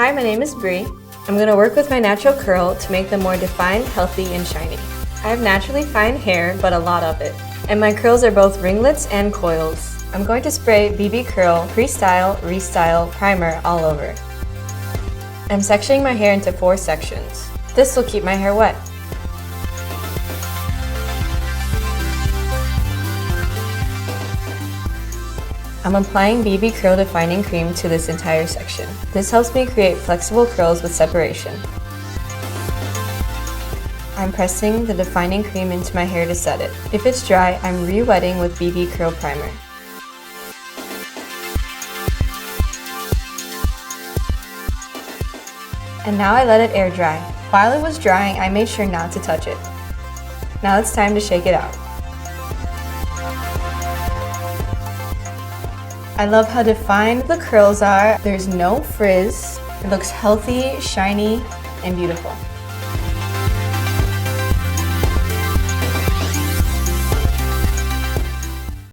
Hi, my name is Bree. I'm going to work with my natural curl to make them more defined, healthy, and shiny. I have naturally fine hair, but a lot of it. And my curls are both ringlets and coils. I'm going to spray BB Curl Pre-Style, Restyle Primer all over. I'm sectioning my hair into 4 sections. This will keep my hair wet. I'm applying BB Curl Defining Creme to this entire section. This helps me create flexible curls with separation. I'm pressing the defining cream into my hair to set it. If it's dry, I'm re-wetting with BB Curl Primer. And now I let it air dry. While it was drying, I made sure not to touch it. Now it's time to shake it out. I love how defined the curls are. There's no frizz. It looks healthy, shiny, and beautiful.